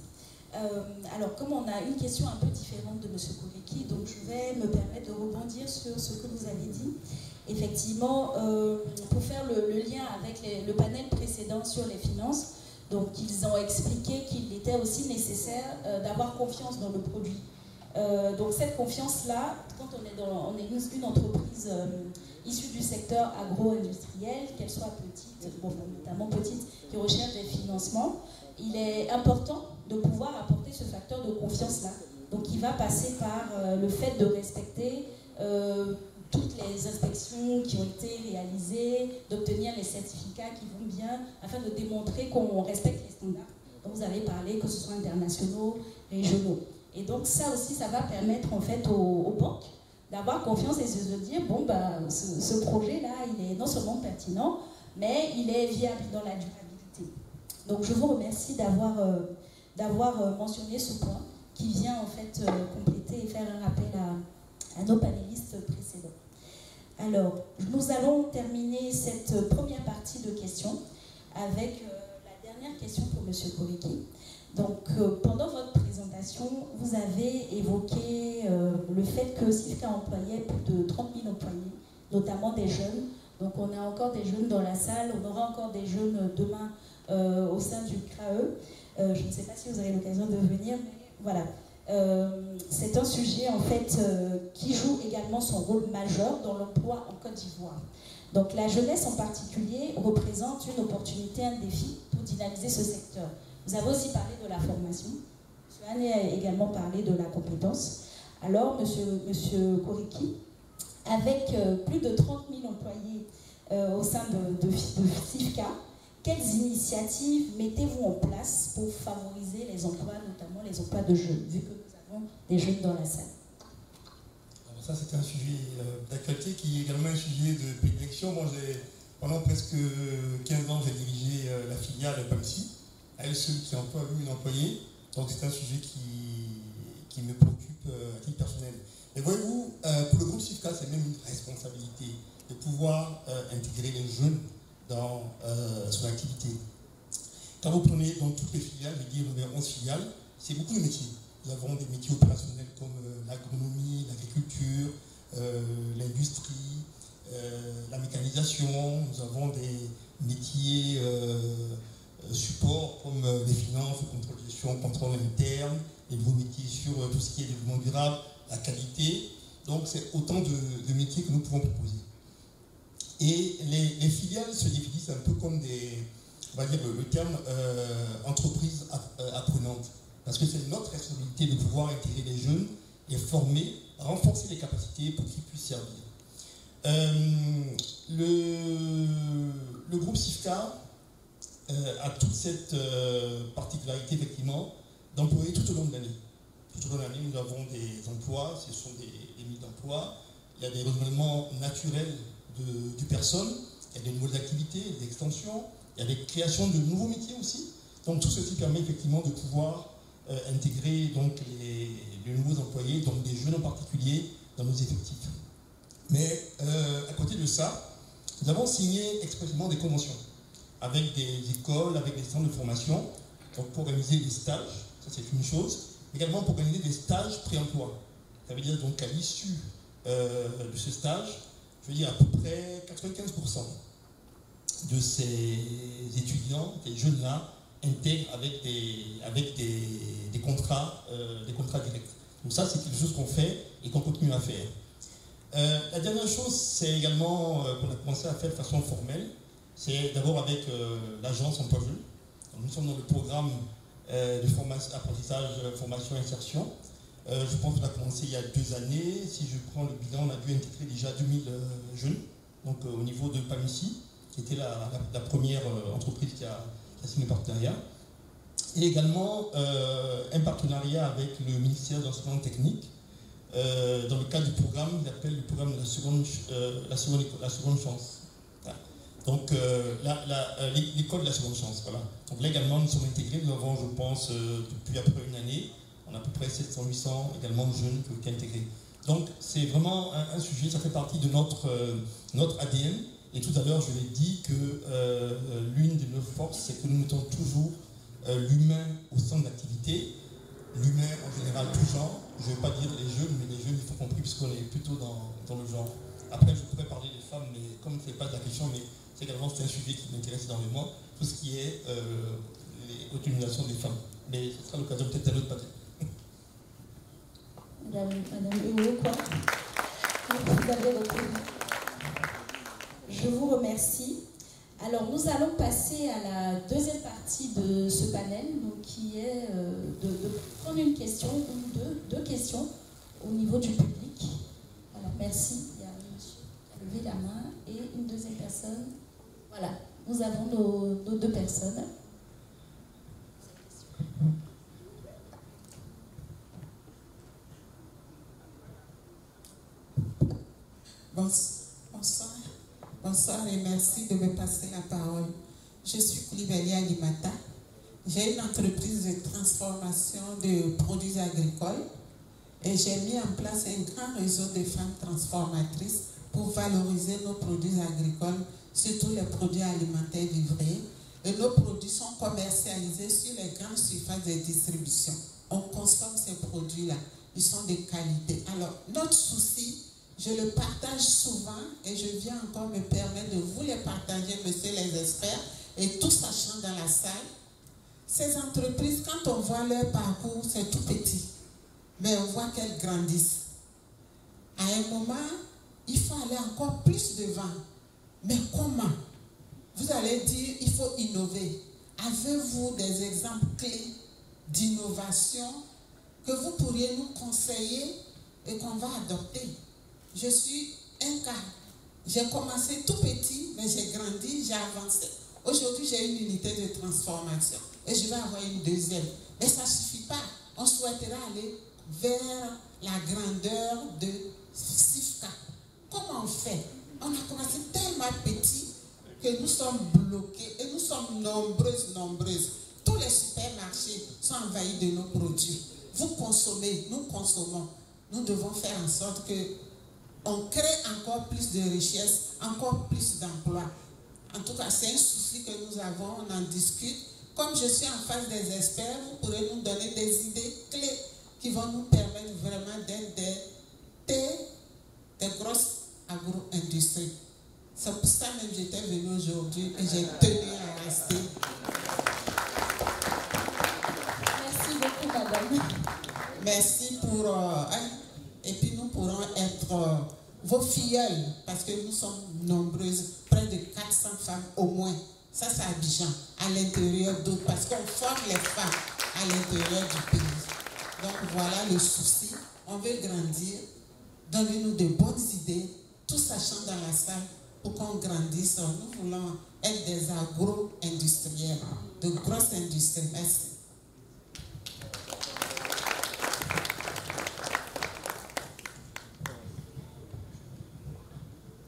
B: Alors, comme on a une question un peu différente de M. Koreki, donc je vais me permettre de rebondir sur ce que vous avez dit. Effectivement, pour faire le lien avec le panel précédent sur les finances, donc ils ont expliqué qu'il était aussi nécessaire d'avoir confiance dans le produit. Donc cette confiance-là, quand on est une entreprise issue du secteur agro-industriel, qu'elle soit petite, bon, notamment petite, qui recherche des financements, il est important de pouvoir apporter ce facteur de confiance-là. Donc il va passer par le fait de respecter toutes les inspections qui ont été réalisées, d'obtenir les certificats qui vont bien, afin de démontrer qu'on respecte les standards dont vous avez parlé, que ce soit internationaux, régionaux. Et donc ça aussi, ça va permettre en fait aux banques d'avoir confiance et de se dire, bon, bah, ce projet-là, il est non seulement pertinent, mais il est viable dans la durabilité. Donc je vous remercie d'avoir mentionné ce point qui vient en fait compléter et faire un rappel à nos panélistes précédents. Alors, nous allons terminer cette première partie de questions avec la dernière question pour M. Koreki. Donc, pendant votre présentation, vous avez évoqué le fait que CIFCA employait plus de 30 000 employés, notamment des jeunes. Donc, on a encore des jeunes dans la salle, on aura encore des jeunes demain au sein du CRAE. Je ne sais pas si vous avez l'occasion de venir, mais voilà. C'est un sujet en fait qui joue également son rôle majeur dans l'emploi en Côte d'Ivoire. Donc la jeunesse en particulier représente une opportunité, un défi pour dynamiser ce secteur. Vous avez aussi parlé de la formation. M. Anne a également parlé de la compétence. Alors, Monsieur Koreki, avec plus de 30 000 employés au sein de CIFCA, quelles initiatives mettez-vous en place pour favoriser les emplois, notamment les emplois de jeunes, vu que nous avons des jeunes dans la salle?
D: Alors ça, c'est un sujet d'actualité qui est également un sujet de prédilection. Moi, pendant presque 15 ans, j'ai dirigé la filiale PAMSI, à elle seule qui emploie une employée. Donc c'est un sujet qui me préoccupe à titre personnel. Et voyez-vous, pour le groupe CIFCA, c'est même une responsabilité de pouvoir intégrer les jeunes dans son activité. Quand vous prenez dans toutes les filiales, je veux dire 11 filiales, c'est beaucoup de métiers. Nous avons des métiers opérationnels comme l'agronomie, l'agriculture, avons des métiers support comme les finances, le contrôle de gestion, contrôle interne, les nouveaux métiers sur tout ce qui est développement durable, la qualité. Donc c'est autant de métiers que nous pouvons proposer. Et les filiales se définissent un peu comme des, on va dire le terme entreprise apprenante. Parce que c'est notre responsabilité de pouvoir intégrer les jeunes, les former, renforcer les capacités pour qu'ils puissent servir. Le groupe SIFCA a toute cette particularité effectivement d'employer tout au long de l'année. Tout au long de l'année, nous avons des emplois, ce sont des mises d'emploi. Il y a des renouvellements naturels du personne, il y a des nouvelles activités, des extensions, il y a des créations de nouveaux métiers aussi. Donc tout ceci permet effectivement de pouvoir intégrer donc, les nouveaux employés, donc des jeunes en particulier, dans nos effectifs. Mais à côté de ça, nous avons signé expressément des conventions avec des écoles, avec des centres de formation, donc pour organiser des stages, ça c'est une chose, également pour organiser des stages pré-emploi. Ça veut dire donc qu'à l'issue de ce stage, je veux dire à peu près 95% de ces étudiants, des jeunes-là, intègrent avec des contrats directs. Donc ça, c'est quelque chose qu'on fait et qu'on continue à faire. La dernière chose, c'est également qu'on a commencé à faire de façon formelle. C'est d'abord avec l'agence Emploi Jeune. Nous sommes dans le programme de apprentissage, formation, insertion. Je pense qu'on a commencé il y a 2 années. Si je prends le bilan, on a dû intégrer déjà 2000 jeunes, donc au niveau de PAMICI, qui était la première entreprise qui a signé le partenariat. Et également un partenariat avec le ministère de l'enseignement technique, dans le cadre du programme qu'il appelle le programme de la seconde chance. Voilà. Donc l'école de la seconde chance. Voilà. Donc là également nous sommes intégrés, nous avons je pense depuis à peu près une année, on a à peu près 700-800 également jeunes qui ont été intégrés. Donc c'est vraiment un sujet, ça fait partie de notre ADN. Et tout à l'heure je l'ai dit que l'une de nos forces c'est que nous mettons toujours l'humain au centre de l'activité. L'humain en général tout genre, je ne vais pas dire les jeunes, mais les jeunes il faut compris puisqu'on est plutôt dans le genre. Après je pourrais parler des femmes, mais comme ce n'est pas la question, mais c'est également un sujet qui m'intéresse énormément, tout ce qui est l'autonomisation des femmes. Mais ce sera l'occasion peut-être d'un autre papier.
B: Madame Hugo, quoi? Vous avez retenu. Je vous remercie. Alors, nous allons passer à la deuxième partie de ce panel, donc, qui est de prendre une question ou deux questions au niveau du public. Alors, merci. Il y a un monsieur qui a levé la main et une deuxième personne. Voilà, nous avons nos 2 personnes.
E: Bonsoir et merci de me passer la parole. Je suis Koulibaly Alimata. J'ai une entreprise de transformation de produits agricoles et j'ai mis en place un grand réseau de femmes transformatrices pour valoriser nos produits agricoles, surtout les produits alimentaires livrés. Et nos produits sont commercialisés sur les grandes surfaces de distribution. On consomme ces produits-là. Ils sont de qualité. Alors, notre souci, je le partage souvent et je viens encore me permettre de vous les partager, messieurs les experts et tous sachant dans la salle. Ces entreprises, quand on voit leur parcours, c'est tout petit, mais on voit qu'elles grandissent. À un moment, il faut aller encore plus devant. Mais comment? Vous allez dire, il faut innover. Avez-vous des exemples clés d'innovation que vous pourriez nous conseiller et qu'on va adopter? Je suis un cas. J'ai commencé tout petit, mais j'ai grandi, j'ai avancé. Aujourd'hui, j'ai une unité de transformation et je vais avoir une deuxième. Mais ça ne suffit pas. On souhaiterait aller vers la grandeur de SIFCA. Comment on fait? On a commencé tellement petit que nous sommes bloqués et nous sommes nombreuses. Tous les supermarchés sont envahis de nos produits. Vous consommez, nous consommons. Nous devons faire en sorte que on crée encore plus de richesses, encore plus d'emplois. En tout cas, c'est un souci que nous avons, on en discute. Comme je suis en face des experts, vous pourrez nous donner des idées clés qui vont nous permettre vraiment d'être des grosses agro-industries. C'est pour ça même que j'étais venue aujourd'hui et j'ai tenu à rester.
B: Merci beaucoup, madame.
E: Merci pour... et puis nous pourrons être vos filleuls, parce que nous sommes nombreuses, près de 400 femmes au moins. Ça, c'est Abidjan, à l'intérieur d'autres, parce qu'on forme les femmes à l'intérieur du pays. Donc voilà le souci. On veut grandir. Donnez-nous de bonnes idées, tout sachant dans la salle, pour qu'on grandisse. Nous voulons être des agro-industriels, de grosses industries. Merci.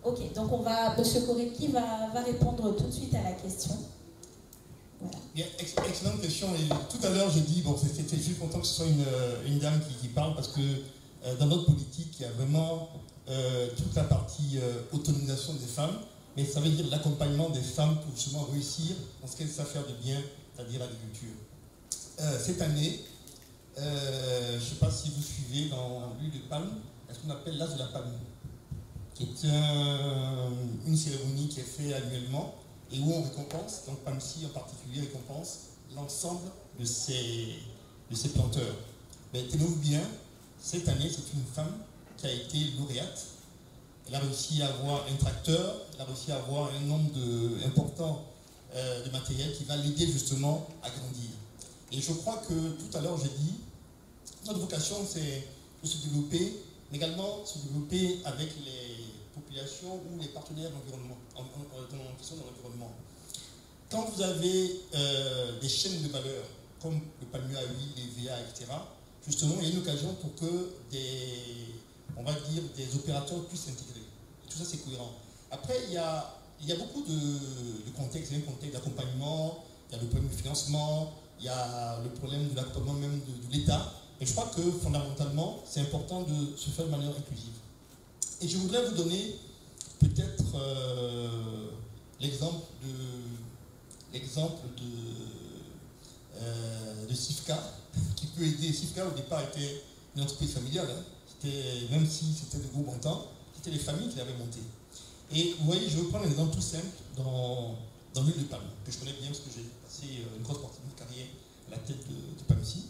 B: Ok, donc M. Koreki va répondre tout de suite à la question. Voilà.
D: Bien, excellente question. Et tout à l'heure, je dis, bon, je suis content que ce soit une dame qui parle, parce que dans notre politique, il y a vraiment toute la partie autonomisation des femmes, mais ça veut dire l'accompagnement des femmes pour justement réussir dans ce qu'elles savent faire de bien, c'est-à-dire l'agriculture. Cette année, je ne sais pas si vous suivez dans l'huile de palme, ce qu'on appelle l'âge de la palme, qui est une cérémonie qui est faite annuellement et où on récompense, donc PAMSI en particulier récompense l'ensemble de ces planteurs. Mais tenez-vous bien, cette année, c'est une femme qui a été lauréate. Elle a réussi à avoir un tracteur, elle a réussi à avoir un nombre important de matériel qui va l'aider justement à grandir. Et je crois que tout à l'heure, j'ai dit, notre vocation, c'est de se développer, mais également se développer avec les populations ou les partenaires d'environnement, qui sont dans l'environnement. Quand vous avez des chaînes de valeur, comme le palmier à huile, les VA, etc., justement, il y a une occasion pour que on va dire, des opérateurs puissent s'intégrer. Tout ça, c'est cohérent. Après, il y a beaucoup de contextes. Il y a un contexte d'accompagnement, il y a le problème du financement, il y a le problème de l'accompagnement même de l'État. Et je crois que, fondamentalement, c'est important de se faire de manière inclusive. Et je voudrais vous donner peut-être l'exemple de SIFCA, qui peut aider. SIFCA, au départ, était une entreprise familiale. Hein. Même si c'était de gros montants, c'était les familles qui l'avaient monté. Et vous voyez, je vais prendre un exemple tout simple dans l'huile de palme, que je connais bien parce que j'ai passé une grosse partie de ma carrière à la tête de PAMSI.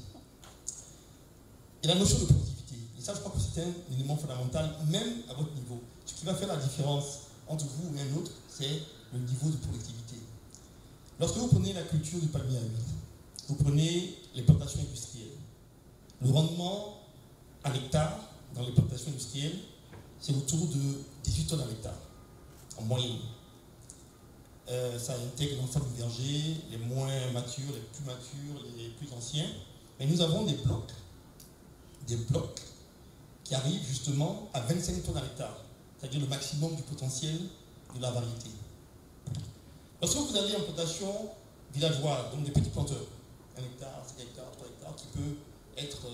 D: Et la notion de productivité. Et ça, je crois que c'est un élément fondamental, même à votre niveau. Ce qui va faire la différence entre vous et un autre, c'est le niveau de productivité. Lorsque vous prenez la culture du palmier à huile, vous prenez les plantations industrielles, le rendement à l'hectare dans les plantations industrielles, c'est autour de 18 tonnes à l'hectare, en moyenne. Ça intègre l'ensemble du verger, les moins matures, les plus anciens. Mais nous avons des blocs qui arrivent justement à 25 tonnes à l'hectare, c'est-à-dire le maximum du potentiel de la variété. Lorsque vous allez en plantation villageoise, donc des petits planteurs, 1 hectare, 5 hectares, 3 hectares, qui peut être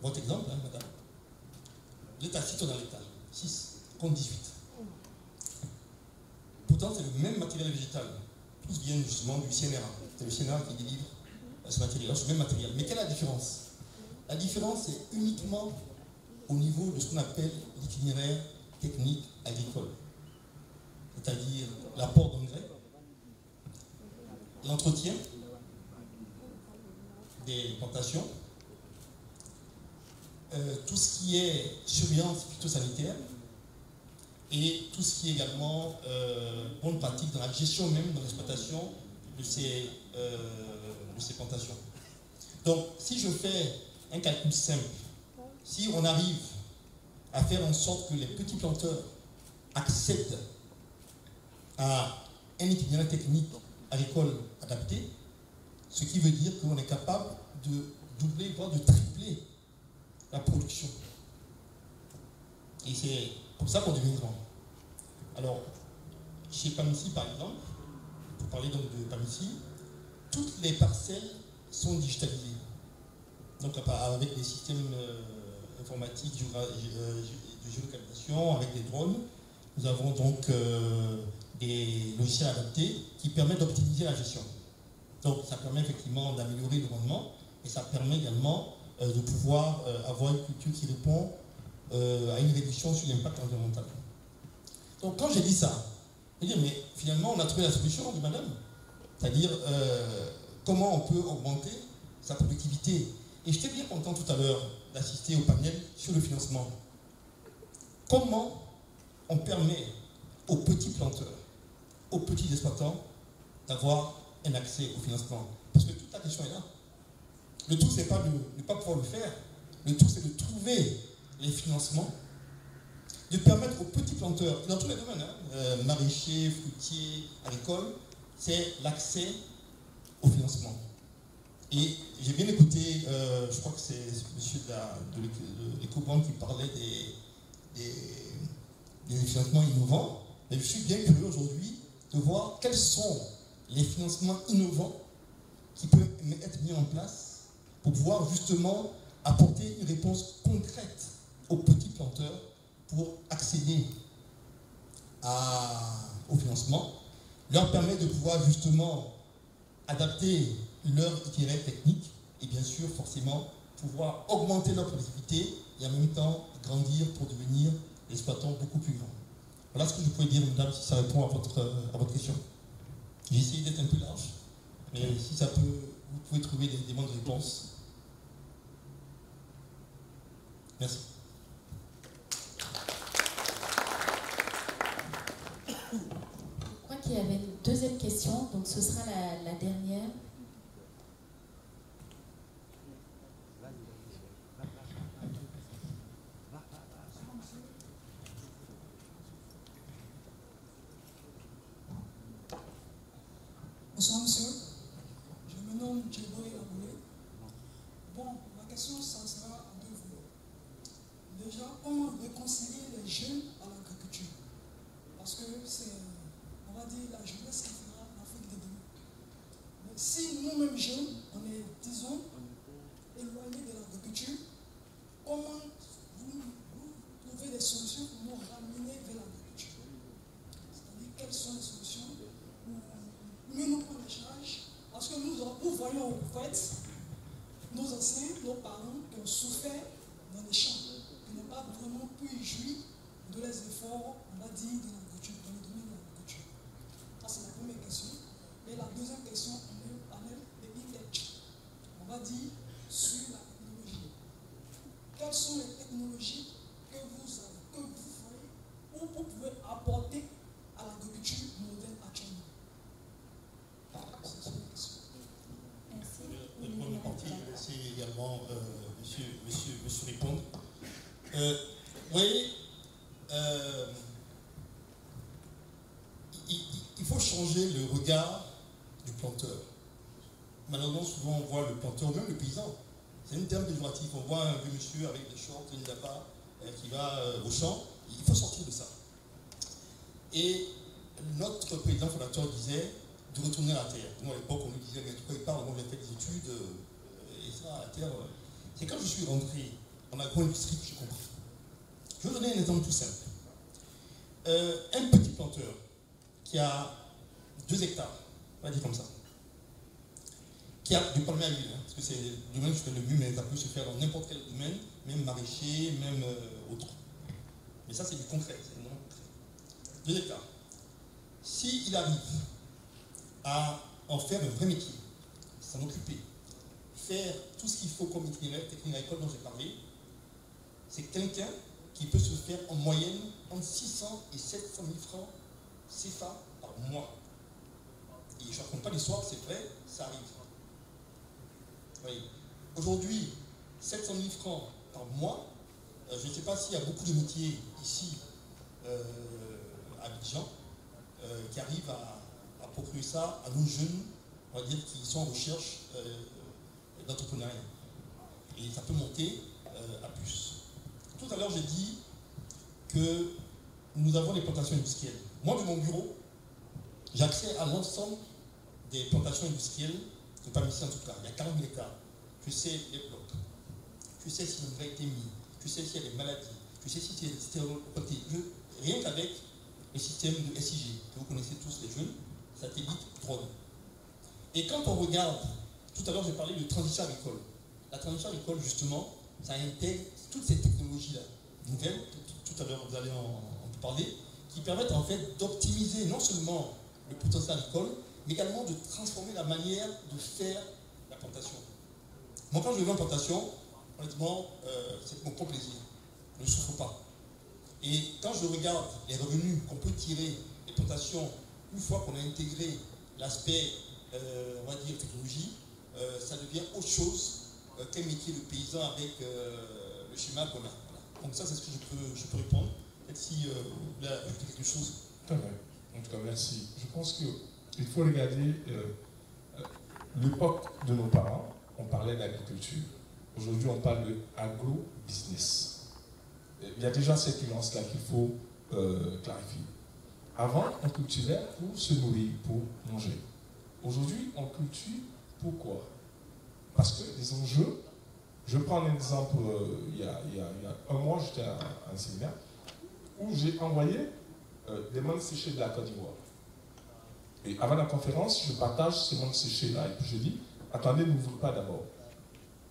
D: votre exemple, hein, madame, vous êtes à 6 tonnes à l'hectare, 6 contre 18. Pourtant, c'est le même matériel végétal. Tous viennent justement du CNRA. C'est le CNRA qui délivre ce matériel, ce même matériel. Mais quelle est la différence? La différence est uniquement au niveau de ce qu'on appelle l'itinéraire technique agricole. C'est-à-dire l'apport d'engrais, l'entretien des plantations, tout ce qui est surveillance phytosanitaire et tout ce qui est également bonne pratique dans la gestion même de l'exploitation de ces plantations. Donc, si je fais un calcul simple, si on arrive à faire en sorte que les petits planteurs accèdent à un itinéraire technique agricole adapté, ce qui veut dire qu'on est capable de doubler, voire de tripler la production. Et c'est comme ça qu'on devient grand. Alors, chez PAMSI, par exemple, pour parler donc de PAMSI, toutes les parcelles sont digitalisées. Donc, avec des systèmes informatiques de géolocalisation, avec des drones, nous avons donc des logiciels adaptés qui permettent d'optimiser la gestion. Donc, ça permet effectivement d'améliorer le rendement, et ça permet également de pouvoir avoir une culture qui répond à une réduction sur l'impact environnemental. Donc quand j'ai dit ça, Je dis, mais finalement, on a trouvé la solution, dit madame. C'est-à-dire, comment on peut augmenter sa productivité. Et j'étais bien content tout à l'heure d'assister au panel sur le financement. Comment on permet aux petits planteurs, aux petits exploitants, d'avoir un accès au financement? Parce que toute la question est là. Le tout, c'est pas de ne pas pouvoir le faire. Le tout, c'est de trouver les financements, de permettre aux petits planteurs, dans tous les domaines, maraîchers, fruitiers, agricoles, c'est l'accès au financement. Et j'ai bien écouté, je crois que c'est monsieur de l'Ecobank qui parlait des financements innovants. Et je suis bien curieux aujourd'hui de voir quels sont les financements innovants qui peuvent être mis en place pour pouvoir justement apporter une réponse concrète aux petits planteurs pour accéder au financement, leur permettre de pouvoir justement adapter leur itinéraire technique et bien sûr forcément pouvoir augmenter leur productivité et en même temps grandir pour devenir des exploitants beaucoup plus grands. Voilà ce que je pouvais dire, madame, si ça répond à votre question. J'ai essayé d'être un peu large, mais si ça peut, vous pouvez trouver des éléments de réponse. Merci.
B: Je crois qu'il y avait une deuxième question, donc ce sera la dernière.
F: Bonsoir monsieur, je me nomme Djebo Yaboulé. Bon, ma question ça sera en deux volets. Déjà, comment réconcilier les jeunes à l'agriculture? Parce que c'est, on va dire, la jeunesse qui fera l'Afrique de demain. Mais si nous-mêmes jeunes, on est, disons, éloignés de l'agriculture, comment vous trouvez des solutions pour nous ramener vers l'agriculture? C'est-à-dire, quelles sont les solutions pour mieux nous prendre en charge? Parce que nous voyons en fait nos anciens, nos parents qui ont souffert dans les champs, qui n'ont pas vraiment pu jouir de les efforts, on va dire, de l'agriculture, dans le domaine de l'agriculture. Ça, c'est la première question. Et la deuxième question, on est au panel de e-tech. On va dire sur la technologie. Quelles sont les technologies que vous voyez ou vous pouvez apporter à l'agriculture moderne actuellement?
D: La première partie, je vais laisser également monsieur répondre. Vous voyez, il faut changer le regard du planteur. Malheureusement, souvent on voit le planteur, même le paysan, c'est un terme péjoratif. On voit un vieux monsieur avec des shorts, une dapa, qui va au champ. Il faut sortir de ça. Et notre président fondateur disait de retourner à la terre. Nous, à l'époque, on nous disait, mais de quoi il parle? Moi, j'ai fait des études, et ça, à la terre. C'est quand je suis rentré en agro-industrie que j'ai compris. Je vais vous donner un exemple tout simple. Un petit planteur qui a 2 hectares, on va dire comme ça, qui a du palmier à huile, parce que c'est le domaine que je fais le mieux, mais ça peut se faire dans n'importe quel domaine, même maraîcher, même autre. Mais ça, c'est du concret, c'est énormément concret. 2 hectares. S'il arrive à en faire un vrai métier, s'en occuper, faire tout ce qu'il faut comme itinéraire technique agricole dont j'ai parlé, c'est quelqu'un qui peut se faire en moyenne entre 600 et 700 000 francs CFA par mois. Et je ne raconte pas l'histoire, c'est vrai, ça arrive. Aujourd'hui, 700 000 francs par mois, je ne sais pas s'il y a beaucoup de métiers ici à Abidjan qui arrivent à procurer ça à nos jeunes, on va dire, qui sont en recherche d'entrepreneuriat. Et ça peut monter à plus. Tout à l'heure, j'ai dit que nous avons des plantations industrielles. Moi, de mon bureau, j'ai accès à l'ensemble des plantations industrielles, de pas ici en tout cas. Il y a 40 000 hectares. Je sais les blocs. Je sais si une a été mise. Je sais s'il y a des maladies. Je sais si il y a des stéréotypes. Rien qu'avec le système de SIG, que vous connaissez tous les jeunes, satellite, drone. Et quand on regarde, tout à l'heure j'ai parlé de transition agricole. La transition agricole, justement, ça intègre toutes ces technologies-là, nouvelles, tout à l'heure vous allez en parler, qui permettent en fait d'optimiser non seulement le potentiel agricole, mais également de transformer la manière de faire la plantation. Moi, quand je vais en plantation, honnêtement, c'est mon propre plaisir. Je ne souffre pas. Et quand je regarde les revenus qu'on peut tirer des plantations, une fois qu'on a intégré l'aspect, on va dire, technologie, ça devient autre chose qu'un métier de paysan avec le schéma qu'on a. Voilà. Donc ça, c'est ce que je peux répondre. Peut-être si vous voulez ajouter quelque chose.
C: Très bien. En tout cas, merci. Je pense qu'il faut regarder l'époque de nos parents. On parlait d'agriculture. Aujourd'hui, on parle de agro-business. Il y a déjà cette nuance-là qu'il faut clarifier. Avant, on cultivait pour se nourrir, pour manger. Aujourd'hui, on cultive pourquoi? Parce que les enjeux, je prends un exemple, il y a un mois, j'étais à un séminaire où j'ai envoyé des mangues séchées de la Côte d'Ivoire. Et avant la conférence, je partage ces mangues séchées-là et puis je dis, attendez, n'ouvrez pas d'abord.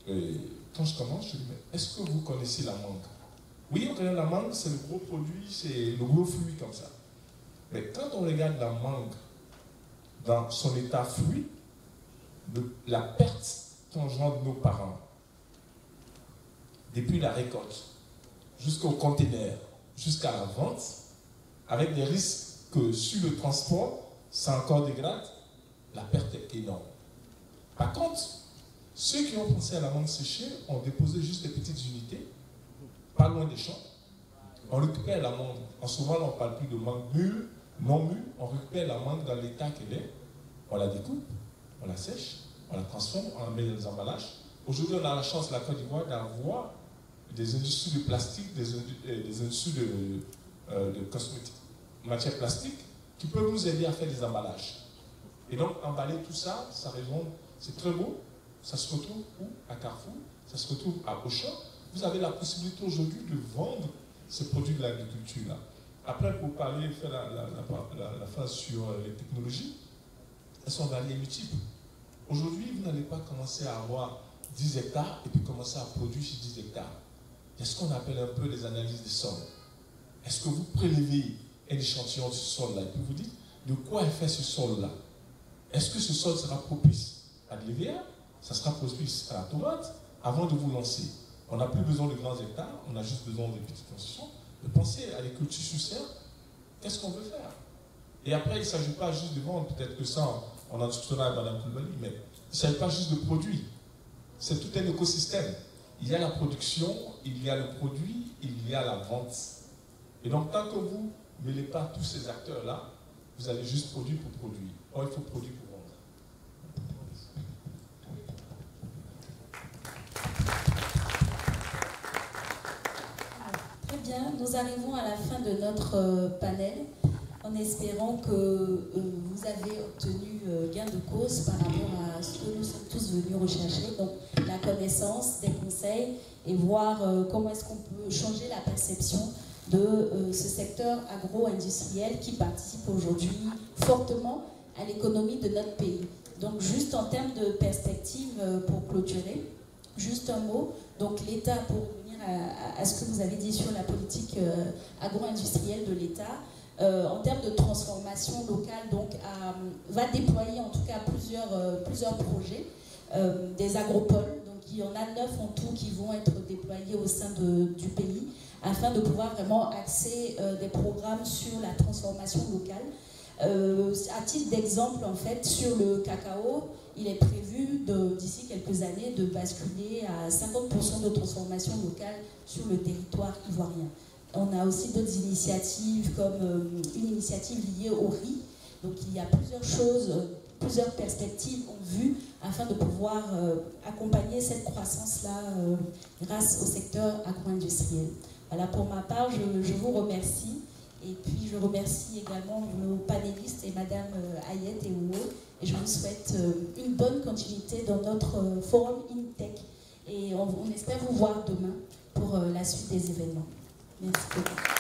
C: Et quand je commence, je dis, mais est-ce que vous connaissez la mangue? Oui, on connaît la mangue, c'est le gros produit, c'est le gros fruit comme ça. Mais quand on regarde la mangue dans son état fruit, la perte qu'engendrent nos parents, depuis la récolte, jusqu'au conteneur, jusqu'à la vente, avec des risques que sur le transport, ça encore dégrade, la perte est énorme. Par contre, ceux qui ont pensé à la mangue séchée ont déposé juste des petites unités, pas loin des champs. On récupère la mangue. En ce moment, on ne parle plus de mangue mûre, non mûre. On récupère la mangue dans l'état qu'elle est. On la découpe, on la sèche, on la transforme, on la met dans des emballages. Aujourd'hui, on a la chance, la Côte d'Ivoire, d'avoir des industries de plastique, des industries de cosmétiques, matières plastiques, qui peuvent nous aider à faire des emballages. Et donc, emballer tout ça, ça répond, c'est très beau. Ça se retrouve où? À Carrefour, ça se retrouve à Auchan. Vous avez la possibilité aujourd'hui de vendre ces produits de l'agriculture-là. Après, pour parler, faire la phase sur les technologies, elles sont variées et multiples. Aujourd'hui, vous n'allez pas commencer à avoir 10 hectares et puis commencer à produire sur 10 hectares. Il y a ce qu'on appelle un peu les analyses des sols. Est-ce que vous prélevez un échantillon de ce sol-là et puis vous dites de quoi est fait ce sol-là? Est-ce que ce sol sera propice à de l'EVA? Ça sera propice à la tomate avant de vous lancer. On n'a plus besoin de grands hectares, on a juste besoin de petites concessions. De penser à les cultures sous serre, qu'est-ce qu'on veut faire? Et après, il ne s'agit pas juste de vendre, peut-être que ça, on en discutera avec Mme Koulibaly, mais il ne s'agit pas juste de produits. C'est tout un écosystème. Il y a la production, il y a le produit, il y a la vente. Et donc, tant que vous ne mêlez pas tous ces acteurs-là, vous allez juste produire pour produire. Or, il faut produire pour vendre.
B: Très bien, nous arrivons à la fin de notre panel en espérant que vous avez obtenu gain de cause par rapport à ce que nous sommes tous venus rechercher, donc la connaissance, des conseils et voir comment est-ce qu'on peut changer la perception de ce secteur agro-industriel qui participe aujourd'hui fortement à l'économie de notre pays. Donc juste en termes de perspective pour clôturer, juste un mot, donc l'État, pour revenir à ce que vous avez dit sur la politique agro-industrielle de l'État, en termes de transformation locale, donc va déployer en tout cas plusieurs projets, des agropoles, donc il y en a 9 en tout qui vont être déployés au sein du pays, afin de pouvoir vraiment axer des programmes sur la transformation locale. À titre d'exemple, en fait, sur le cacao, il est prévu d'ici quelques années de basculer à 50% de transformation locale sur le territoire ivoirien. On a aussi d'autres initiatives comme une initiative liée au riz. Donc il y a plusieurs choses, plusieurs perspectives en vue afin de pouvoir accompagner cette croissance-là grâce au secteur agro-industriel. Voilà, pour ma part, je vous remercie. Et puis je remercie également nos panélistes et Madame Ayette et Ouo. Et je vous souhaite une bonne continuité dans notre forum InTech. Et on espère vous voir demain pour la suite des événements. Merci beaucoup.